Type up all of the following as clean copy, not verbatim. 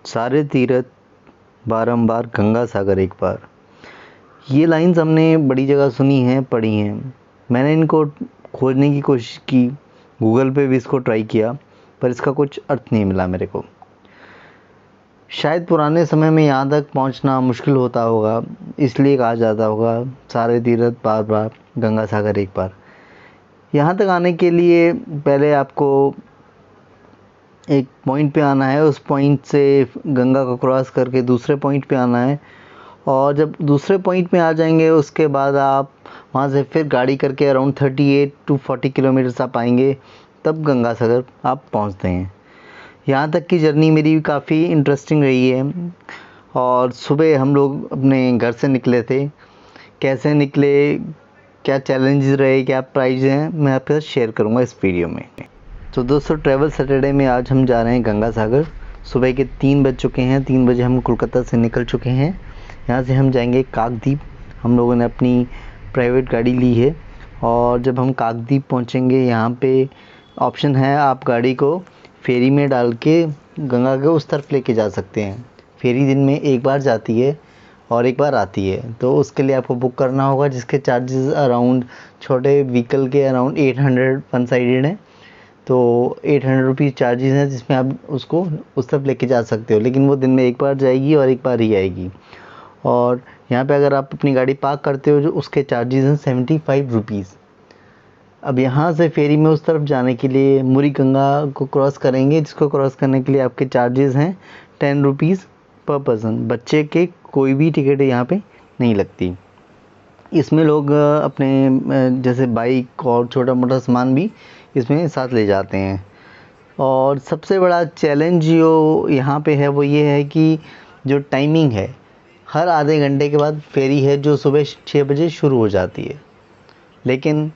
सारे तीरथ बारंबार गंगा सागर एक बार। ये लाइंस हमने बड़ी जगह सुनी हैं, पढ़ी हैं। मैंने इनको खोजने की कोशिश की, गूगल पे भी इसको ट्राई किया, पर इसका कुछ अर्थ नहीं मिला मेरे को। शायद पुराने समय में यहाँ तक पहुँचना मुश्किल होता होगा, इसलिए कहा जाता होगा सारे तीरथ बार बार गंगा सागर एक बार। यहाँ तक आने के लिए पहले आपको एक पॉइंट पे आना है, उस पॉइंट से गंगा को क्रॉस करके दूसरे पॉइंट पे आना है, और जब दूसरे पॉइंट में आ जाएंगे उसके बाद आप वहाँ से फिर गाड़ी करके अराउंड 38 to 40 किलोमीटर्स आप आएंगे, तब गंगा सागर आप पहुँचते हैं। यहाँ तक की जर्नी मेरी काफ़ी इंटरेस्टिंग रही है। और सुबह हम लोग अपने घर से निकले थे, कैसे निकले, क्या चैलेंजेस रहे, क्या प्राइज़ हैं, मैं आपके साथ शेयर करूँगा इस वीडियो में। तो दोस्तों, ट्रैवल सैटरडे में आज हम जा रहे हैं गंगा सागर। सुबह के 3 बज चुके हैं, 3 बजे हम कोलकाता से निकल चुके हैं। यहाँ से हम जाएंगे काकद्वीप। हम लोगों ने अपनी प्राइवेट गाड़ी ली है, और जब हम काकद्वीप पहुँचेंगे यहाँ पे ऑप्शन है, आप गाड़ी को फेरी में डाल के गंगा के उस तरफ लेके जा सकते हैं। फेरी दिन में एक बार जाती है और एक बार आती है, तो उसके लिए आपको बुक करना होगा, जिसके चार्जेस अराउंड छोटे व्हीकल के अराउंड 800 वन साइडेड हैं। तो 800 रुपीज़ चार्जेस हैं, जिसमें आप उसको उस तरफ लेके जा सकते हो, लेकिन वो दिन में एक बार जाएगी और एक बार ही आएगी। और यहाँ पे अगर आप अपनी गाड़ी पार्क करते हो, जो उसके चार्जेस हैं 75 रुपीज़। अब यहाँ से फेरी में उस तरफ जाने के लिए मुरी गंगा को क्रॉस करेंगे, जिसको क्रॉस करने के लिए आपके चार्जेस हैं 10 रुपीज़ पर पर्सन। बच्चे के कोई भी टिकट यहाँ पे नहीं लगती। इसमें लोग अपने जैसे बाइक और छोटा मोटा सामान भी इसमें साथ ले जाते हैं। और सबसे बड़ा चैलेंज जो यहाँ पे है वो ये है कि जो टाइमिंग है, हर आधे घंटे के बाद फेरी है, जो सुबह 6 बजे शुरू हो जाती है, लेकिन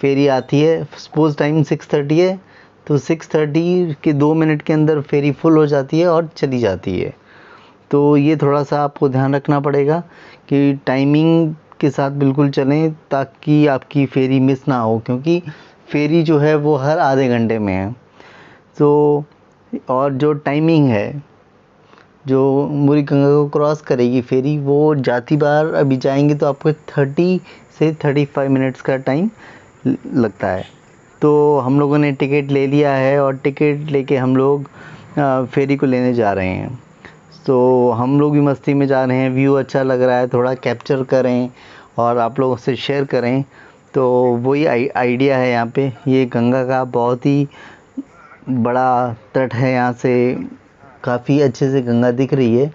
फेरी आती है, सपोज़ टाइम 6:30 है, तो 6:30 के 2 मिनट के अंदर फेरी फुल हो जाती है और चली जाती है। तो ये थोड़ा सा आपको ध्यान रखना पड़ेगा कि टाइमिंग के साथ बिल्कुल चलें, ताकि आपकी फेरी मिस ना हो, क्योंकि फेरी जो है वो हर आधे घंटे में है। तो और जो टाइमिंग है, जो मुरी गंगा को क्रॉस करेगी फेरी, वो जाती बार अभी जाएंगे तो आपको 30 से 35 मिनट्स का टाइम लगता है। तो हम लोगों ने टिकट ले लिया है, और टिकट लेके हम लोग फेरी को लेने जा रहे हैं। तो हम लोग भी मस्ती में जा रहे हैं, व्यू अच्छा लग रहा है, थोड़ा कैप्चर करें और आप लोगों से शेयर करें। तो वही आइडिया है यहाँ पे। ये गंगा का बहुत ही बड़ा तट है, यहाँ से काफ़ी अच्छे से गंगा दिख रही है।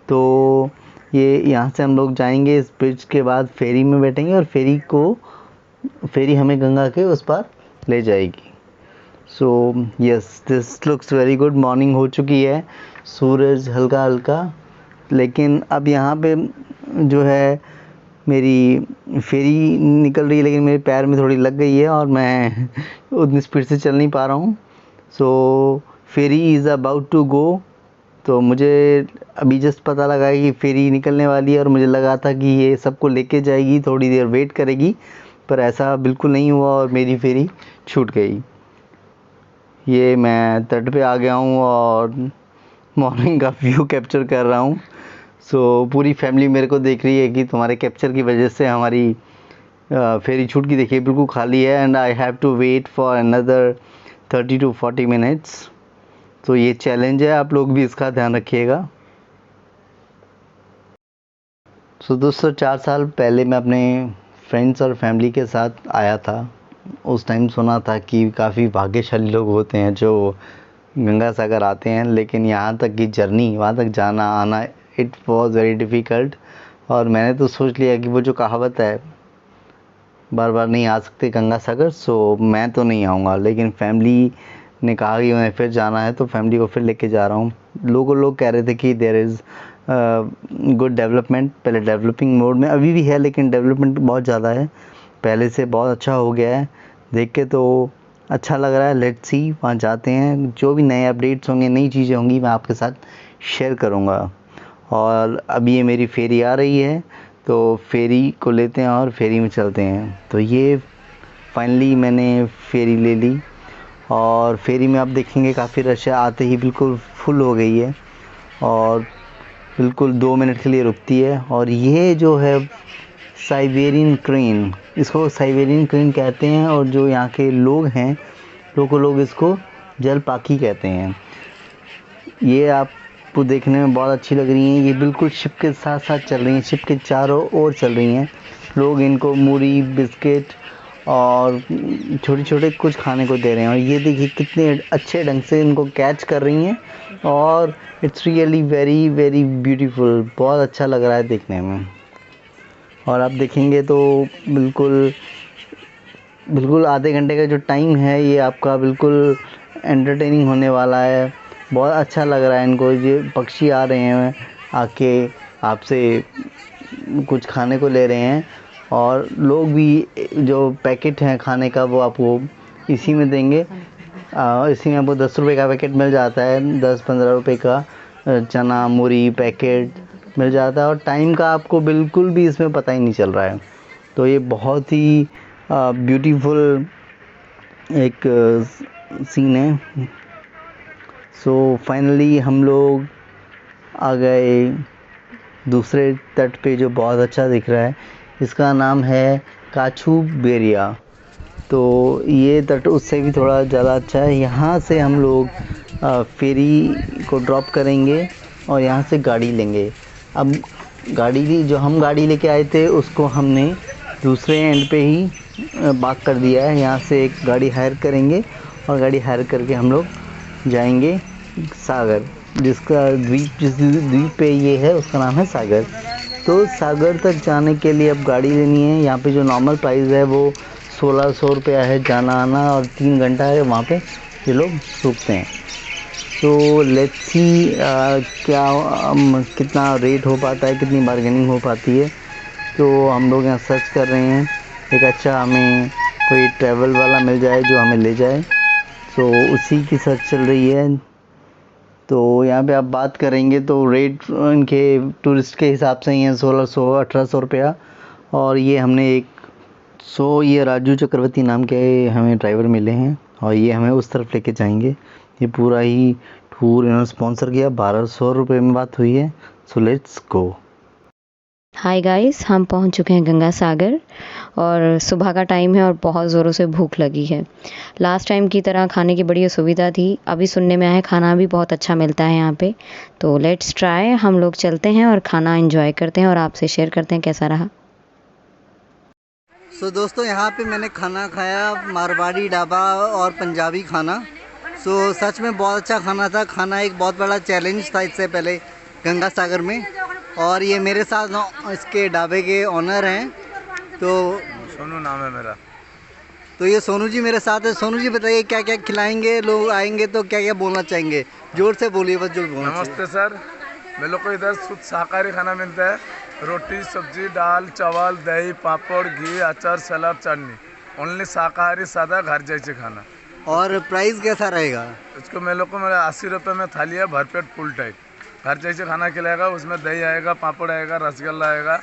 तो ये यहाँ से हम लोग जाएंगे, इस ब्रिज के बाद फेरी में बैठेंगे, और फेरी हमें गंगा के उस पार ले जाएगी। So yes, this looks very good. Morning हो चुकी है, सूरज हल्का हल्का, लेकिन अब यहाँ पे जो है मेरी फेरी निकल रही है, लेकिन मेरे पैर में थोड़ी लग गई है और मैं उतनी स्पीड से चल नहीं पा रहा हूँ। सो फेरी इज़ अबाउट टू गो। तो मुझे अभी जस्ट पता लगा है कि फेरी निकलने वाली है, और मुझे लगा था कि ये सबको लेके जाएगी, थोड़ी देर वेट करेगी, पर ऐसा बिल्कुल नहीं हुआ और मेरी फेरी छूट गई। ये मैं तट पे आ गया हूँ और मॉर्निंग का व्यू कैप्चर कर रहा हूँ। सो पूरी फैमिली मेरे को देख रही है कि तुम्हारे कैप्चर की वजह से हमारी फेरी छूट की। देखिए बिल्कुल खाली है, and I have to wait for another 30 to 40 minutes. तो ये चैलेंज है, आप लोग भी इसका ध्यान रखिएगा। सो दोस्तों, 4 साल पहले मैं अपने फ्रेंड्स और फैमिली के साथ आया था। उस टाइम सुना था कि काफ़ी भाग्यशाली लोग होते हैं जो गंगा सागर आते हैं, लेकिन यहाँ तक की जर्नी, वहाँ तक जाना आना, इट वॉज़ वेरी डिफ़िकल्ट। और मैंने तो सोच लिया कि वो जो कहावत है, बार बार नहीं आ सकते गंगा सागर, सो मैं तो नहीं आऊँगा, लेकिन फैमिली ने कहा कि उन्हें फिर जाना है, तो फैमिली को फिर लेके जा रहा हूँ। लोग कह रहे थे कि देयर इज़ गुड डेवलपमेंट। पहले डेवलपिंग मोड में अभी भी है, लेकिन डेवलपमेंट बहुत ज़्यादा है, पहले से बहुत अच्छा हो गया है। देख के तो अच्छा लग रहा है। लेट्स सी, वहाँ जाते हैं, जो भी नए अपडेट्स होंगे, नई चीज़ें होंगी, मैं आपके साथ शेयर करूँगा। और अभी ये मेरी फेरी आ रही है, तो फेरी को लेते हैं और फेरी में चलते हैं। तो ये फाइनली मैंने फेरी ले ली, और फेरी में आप देखेंगे काफ़ी रश है, आते ही बिल्कुल फुल हो गई है। और बिल्कुल 2 मिनट के लिए रुकती है। और ये जो है साइबेरियन क्रेन, इसको साइबेरियन क्रेन कहते हैं, और जो यहाँ के लोग हैं लोग इसको जलपाकी कहते हैं। ये आपको देखने में बहुत अच्छी लग रही हैं। ये बिल्कुल शिप के साथ साथ चल रही हैं, शिप के चारों ओर चल रही हैं। लोग इनको मूढ़ी, बिस्किट और छोटे-छोटे कुछ खाने को दे रहे हैं। और ये देखिए कितने अच्छे ढंग से इनको कैच कर रही हैं, और it's really very very beautiful. बहुत अच्छा लग रहा है देखने में। और आप देखेंगे तो बिल्कुल आधे घंटे का जो टाइम है ये आपका बिल्कुल एंटरटेनिंग होने वाला है। बहुत अच्छा लग रहा है इनको। ये पक्षी आ रहे हैं, आके आपसे कुछ खाने को ले रहे हैं, और लोग भी जो पैकेट हैं खाने का वो आपको इसी में देंगे। इसी में आपको 10 रुपये का पैकेट मिल जाता है, 10-15 रुपये का चना मूढ़ी पैकेट मिल जाता है, और टाइम का आपको बिल्कुल भी इसमें पता ही नहीं चल रहा है। तो ये बहुत ही ब्यूटीफुल एक सीन है। सो फाइनली हम लोग आ गए दूसरे तट पे, जो बहुत अच्छा दिख रहा है। इसका नाम है काछू बेरिया। तो ये तट उससे भी थोड़ा ज़्यादा अच्छा है। यहाँ से हम लोग फेरी को ड्रॉप करेंगे और यहाँ से गाड़ी लेंगे। अब जो हम गाड़ी लेके आए थे उसको हमने दूसरे एंड पे ही पार्क कर दिया है। यहाँ से एक गाड़ी हायर करेंगे, और गाड़ी हायर करके हम लोग जाएंगे सागर, जिस द्वीप पे ये है उसका नाम है सागर। तो सागर तक जाने के लिए अब गाड़ी लेनी है। यहाँ पे जो नॉर्मल प्राइस है वो 1600 रुपया है जाना आना, और 3 घंटा है वहाँ पे ये लोग रुकते हैं। तो लेट्स सी कितना रेट हो पाता है, कितनी बार्गेनिंग हो पाती है। तो हम लोग यहाँ सर्च कर रहे हैं एक अच्छा हमें कोई ट्रैवल वाला मिल जाए जो हमें ले जाए। तो उसी की सर्च चल रही है। तो यहाँ पे आप बात करेंगे तो रेट इनके टूरिस्ट के हिसाब से ही है 1600-1800 रुपया। और ये हमने ये राजू चक्रवर्ती नाम के हमें ड्राइवर मिले हैं, और ये हमें उस तरफ लेके जाएंगे। ये पूरा ही टूर इन्होंने स्पॉन्सर किया, 1200 रुपये में बात हुई है। So let's go. Hi guys, हम पहुंच चुके हैं गंगा सागर, और सुबह का टाइम है और बहुत ज़ोरों से भूख लगी है। लास्ट टाइम की तरह खाने की बड़ी असुविधा थी। अभी सुनने में आया है खाना भी बहुत अच्छा मिलता है यहाँ पे। तो लेट्स ट्राई, हम लोग चलते हैं और खाना एंजॉय करते हैं और आपसे शेयर करते हैं कैसा रहा। सो दोस्तों, यहाँ पे मैंने खाना खाया, मारवाड़ी ढाबा और पंजाबी खाना। सो सच में बहुत अच्छा खाना था। खाना एक बहुत बड़ा चैलेंज था इससे पहले गंगा सागर में। और ये मेरे साथ इसके ढाबे के ऑनर हैं, तो सोनू नाम है मेरा। तो ये सोनू जी मेरे साथ है। सोनू जी बताइए क्या क्या खिलाएंगे, लोग आएंगे तो क्या क्या बोलना चाहेंगे? जोर से बोलिए, बस जो बोलना। नमस्ते सर, मेरे लोग को इधर शुद्ध शाकाहारी खाना मिलता है। रोटी, सब्जी, दाल, चावल, दही, पापड़, घी, अचार, सलाद, चटनी। ओनली शाकाहारी, सादा, घर जैसे खाना। और प्राइस कैसा रहेगा? इसको मेरे लोग को मेरा 80 रुपये में थाली है, भरपेट फुल टाइप। घर जैसे खाना खिलाएगा, उसमें दही आएगा, पापड़ आएगा, रसगुल्ला आएगा।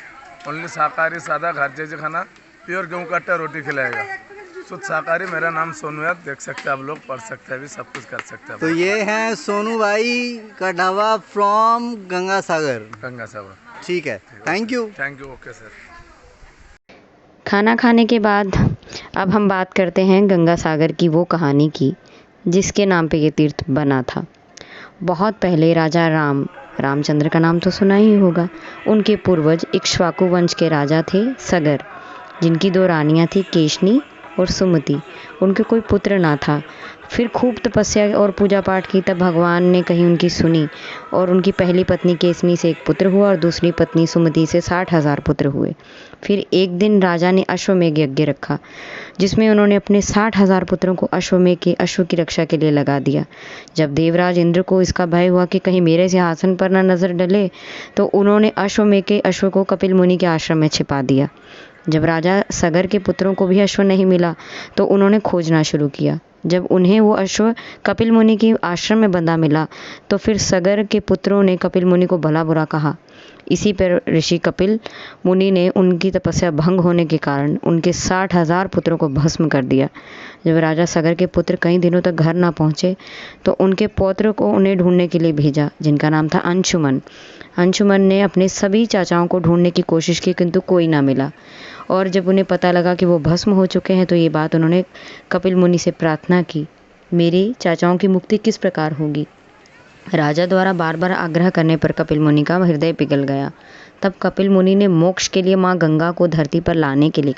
ओनली शाकाहारी, सादा, घर जैसे खाना। प्योर गेहूँ का आटा रोटी खिलाएगा। शुद्ध शाकाहारी। मेरा नाम सोनू है, देख सकते हैं आप लोग, पढ़ सकते हैं, भी सब कुछ कर सकते हैं। तो ये है सोनू भाई का ढाबा फ्रॉम गंगा सागर। गंगा सागर, ठीक है, थैंक यू। Okay sir. खाना खाने के बाद अब हम बात करते हैं गंगा सागर की वो कहानी की जिसके नाम पे ये तीर्थ बना था। बहुत पहले राजा रामचंद्र का नाम तो सुना ही होगा। उनके पूर्वज इक्ष्वाकु वंश के राजा थे सगर, जिनकी 2 रानियां थी, केशनी और सुमति। उनके कोई पुत्र ना था। फिर खूब तपस्या और पूजा पाठ की, तब भगवान ने कहीं उनकी सुनी, और उनकी पहली पत्नी केशनी से एक पुत्र हुआ और दूसरी पत्नी सुमति से 60,000 पुत्र हुए। फिर एक दिन राजा ने अश्वमेघ यज्ञ रखा, जिसमें उन्होंने अपने 60,000 पुत्रों को अश्वमेघ के अश्व की रक्षा के लिए लगा दिया। जब देवराज इंद्र को इसका भय हुआ कि कहीं मेरे सिंहासन पर न नजर डले, तो उन्होंने अश्वमेघ के अश्व को कपिल मुनि के आश्रम में छिपा दिया। जब राजा सगर के पुत्रों को भी अश्व नहीं मिला, तो उन्होंने खोजना शुरू किया। जब उन्हें वो अश्व कपिल मुनि की आश्रम में बंधा मिला तो फिर सगर के पुत्रों ने कपिल मुनि को भला बुरा कहा। इसी पर ऋषि कपिल मुनि ने उनकी तपस्या भंग होने के कारण उनके 60,000 पुत्रों को भस्म कर दिया। जब राजा सगर के पुत्र कई दिनों तक घर ना पहुँचे तो उनके पौत्र को उन्हें ढूंढने के लिए भेजा, जिनका नाम था अंशुमन। अंशुमन ने अपने सभी चाचाओं को ढूंढने की कोशिश की, किंतु कोई ना मिला। और जब उन्हें पता लगा कि वो भस्म हो चुके हैं तो ये बात उन्होंने कपिल मुनि से प्रार्थना की, मेरे चाचाओं की मुक्ति किस प्रकार होगी। राजा द्वारा बार बार आग्रह करने पर कपिल मुनि का हृदय पिघल गया। तब कपिल मुनि ने मोक्ष के लिए माँ गंगा को धरती पर लाने के लिए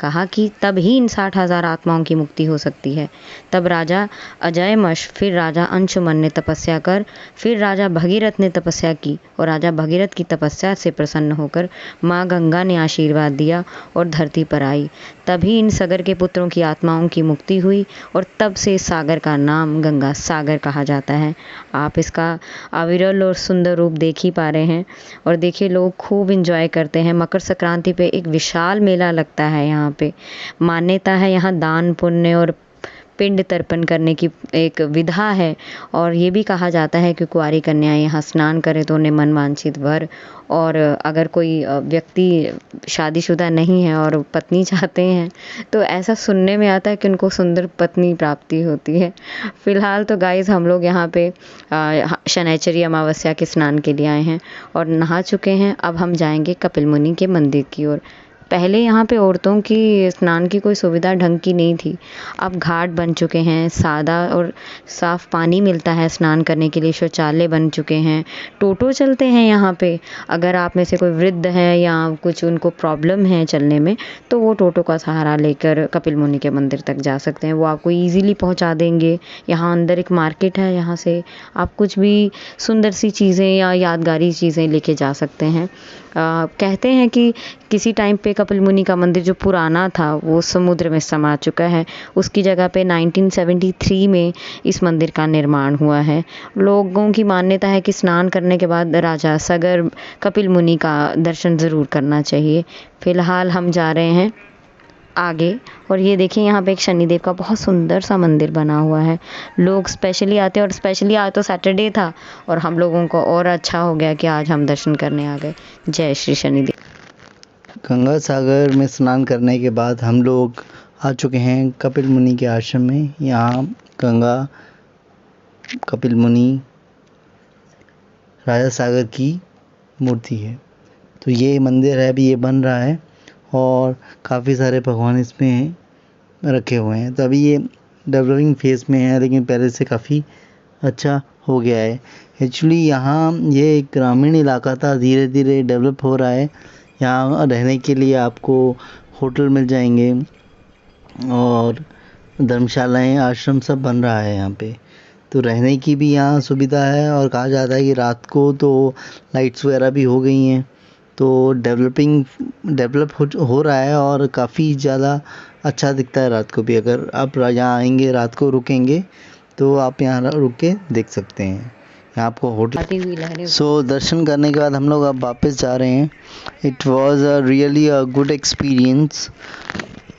कहा कि तब ही इन 60,000 आत्माओं की मुक्ति हो सकती है। तब राजा अजयमश, फिर राजा अंशुमन ने तपस्या कर, फिर राजा भगीरथ ने तपस्या की और राजा भगीरथ की तपस्या से प्रसन्न होकर माँ गंगा ने आशीर्वाद दिया और धरती पर आई। तभी इन सगर के पुत्रों की आत्माओं की मुक्ति हुई और तब से इस सागर का नाम गंगा सागर कहा जाता है। आप इसका अविरल और सुंदर रूप देख ही पा रहे हैं। और देखिए, लोग खूब इंजॉय करते हैं। मकर संक्रांति पे एक विशाल मेला लगता है यहाँ पे। मान्यता है यहाँ दान पुण्य और पिंड तर्पण करने की एक विधा है। और ये भी कहा जाता है कि कुंवारी कन्याएं यहाँ स्नान करें तो उन्हें मन वांछित वर, और अगर कोई व्यक्ति शादीशुदा नहीं है और पत्नी चाहते हैं तो ऐसा सुनने में आता है कि उनको सुंदर पत्नी प्राप्ति होती है। फ़िलहाल तो गाइस हम लोग यहाँ पे शनैचरी अमावस्या के स्नान के लिए आए हैं और नहा चुके हैं। अब हम जाएंगे कपिल मुनि के मंदिर की ओर। पहले यहाँ पे औरतों की स्नान की कोई सुविधा ढंग की नहीं थी। अब घाट बन चुके हैं, सादा और साफ़ पानी मिलता है स्नान करने के लिए, शौचालय बन चुके हैं, टोटो चलते हैं यहाँ पे। अगर आप में से कोई वृद्ध है या कुछ उनको प्रॉब्लम है चलने में तो वो टोटो का सहारा लेकर कपिल मुनि के मंदिर तक जा सकते हैं। वो आपको ईज़िली पहुँचा देंगे। यहाँ अंदर एक मार्केट है, यहाँ से आप कुछ भी सुंदर सी चीज़ें या यादगारी चीज़ें लेके जा सकते हैं। कहते हैं कि किसी टाइम पे कपिल मुनि का मंदिर जो पुराना था वो समुद्र में समा चुका है। उसकी जगह पे 1973 में इस मंदिर का निर्माण हुआ है। लोगों की मान्यता है कि स्नान करने के बाद राजा सगर कपिल मुनि का दर्शन ज़रूर करना चाहिए। फ़िलहाल हम जा रहे हैं आगे और ये देखिए, यहाँ पे एक शनिदेव का बहुत सुंदर सा मंदिर बना हुआ है। लोग स्पेशली आते हैं और स्पेशली आज तो सैटरडे था और हम लोगों को और अच्छा हो गया कि आज हम दर्शन करने आ गए। जय श्री शनिदेव। गंगा सागर में स्नान करने के बाद हम लोग आ चुके हैं कपिल मुनि के आश्रम में। यहाँ गंगा कपिल मुनि राजा सागर की मूर्ति है। तो ये मंदिर है, अभी ये बन रहा है और काफ़ी सारे भगवान इसमें रखे हुए हैं। तो अभी ये डेवलपिंग फेज़ में है, लेकिन पहले से काफ़ी अच्छा हो गया है। एक्चुअली यहाँ ये एक ग्रामीण इलाका था, धीरे धीरे डेवलप हो रहा है। यहाँ रहने के लिए आपको होटल मिल जाएंगे और धर्मशालाएँ, आश्रम सब बन रहा है यहाँ पे। तो रहने की भी यहाँ सुविधा है और कहा जाता है कि रात को तो लाइट्स वगैरह भी हो गई हैं। तो डेवलप हो रहा है और काफ़ी ज़्यादा अच्छा दिखता है रात को भी। अगर आप यहाँ आएंगे, रात को रुकेंगे तो आप यहाँ रुक के देख सकते हैं। यहाँ आपको होटल। सो दर्शन करने के बाद हम लोग अब वापस जा रहे हैं। It was a really a good experience.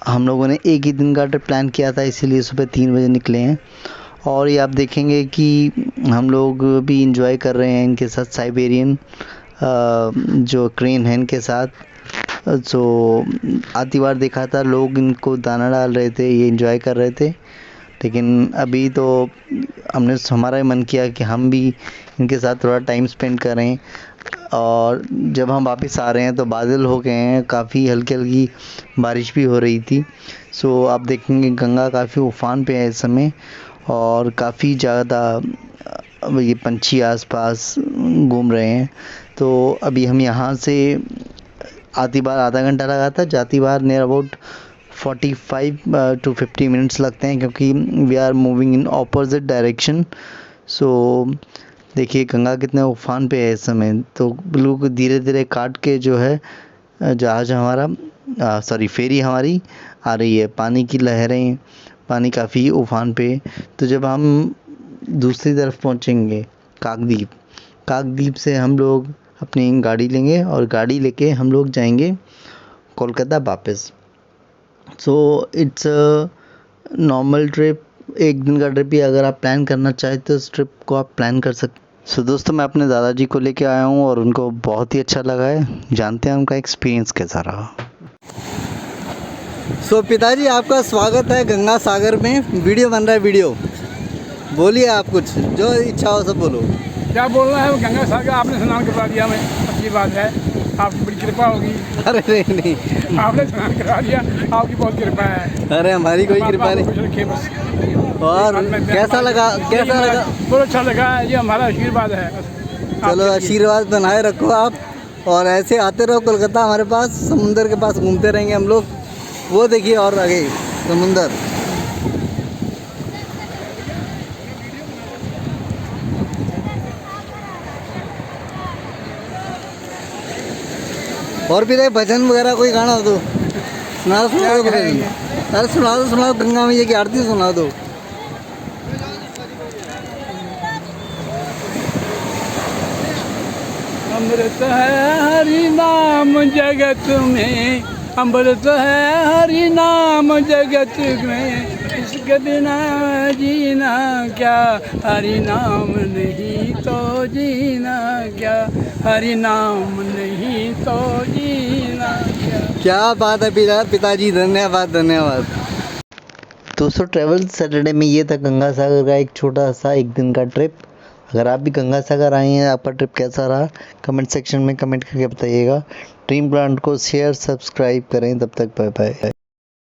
हम लोगों ने एक ही दिन का ट्रिप प्लान किया था, इसीलिए सुबह 3 बजे निकले हैं। और ये आप देखेंगे कि हम लोग भी इंजॉय कर रहे हैं इनके साथ, साइबेरियन जो क्रेन है इनके साथ। सो आती बार देखा था लोग इनको दाना डाल रहे थे, ये इंजॉय कर रहे थे। लेकिन अभी तो हमारा ही मन किया कि हम भी इनके साथ थोड़ा टाइम स्पेंड करें। और जब हम वापस आ रहे हैं तो बादल हो गए हैं, काफ़ी हल्की हल्की बारिश भी हो रही थी। सो आप देखेंगे गंगा काफ़ी उफान पे है इस समय और काफ़ी ज़्यादा ये पंछी आसपास घूम रहे हैं। तो अभी हम यहाँ से आती बार आधा घंटा लगा था, जाती बार नियर अबाउट 45 to 50 मिनट्स लगते हैं, क्योंकि we are moving in opposite direction. So देखिए गंगा कितने उफान पे है इस समय। तो बिल्कुल धीरे धीरे काट के जो है जहाज़ हमारा फेरी हमारी आ रही है। पानी की लहरें, पानी काफ़ी उफान पे। तो जब हम दूसरी तरफ पहुंचेंगे काकद्वीप से हम लोग अपनी गाड़ी लेंगे और गाड़ी लेके हम लोग जाएंगे कोलकाता वापस। सो इट्स नॉर्मल ट्रिप, एक दिन का ट्रिप ही अगर आप प्लान करना चाहें तो इस ट्रिप को आप प्लान कर सकते। सो दोस्तों, मैं अपने दादाजी को लेके आया हूँ और उनको बहुत ही अच्छा लगा है। जानते हैं उनका एक्सपीरियंस कैसा रहा। सो पिताजी, आपका स्वागत है गंगा सागर में। वीडियो बन रहा है, वीडियो बोलिए आप, कुछ जो इच्छा हो सब बोलो। क्या बोलना है, गंगा सागर आपने स्नान करवा दिया। मैं अच्छी बात है, आपकी बड़ी कृपा होगी। अरे नहीं, आपने स्नान करवा दिया, आपकी बहुत कृपा है। अरे हमारी कोई कृपा नहीं। खुश रखिए बस। और कैसा लगा, कैसा लगा? बहुत अच्छा लगा, ये हमारा आशीर्वाद है। चलो आशीर्वाद बनाए रखो आप, और ऐसे आते रहो कोलकाता हमारे पास। समुंदर के पास घूमते रहेंगे हम लोग। वो देखिए और आगे समुंदर। और भी देख, भजन वगैरह कोई गाना हो तो सुना दो भजन। अरे सुना दो गंगा मैया की आरती सुना दो। अमृत है हरि नाम जगत में, अमृत है हरि नाम जगत में, इसके बिना जीना क्या, हरि नाम नहीं तो जीना क्या, हरि नाम नहीं तो जीना क्या बात है पिताजी, धन्यवाद धन्यवाद। दोस्तों, ट्रैवल सैटरडे में ये था गंगा सागर का एक छोटा सा एक दिन का ट्रिप। अगर आप भी गंगा सागर आए हैं, आपका ट्रिप कैसा रहा कमेंट सेक्शन में कमेंट करके बताइएगा। ड्रीम प्लांट को शेयर सब्सक्राइब करें। तब तक बाय बाय।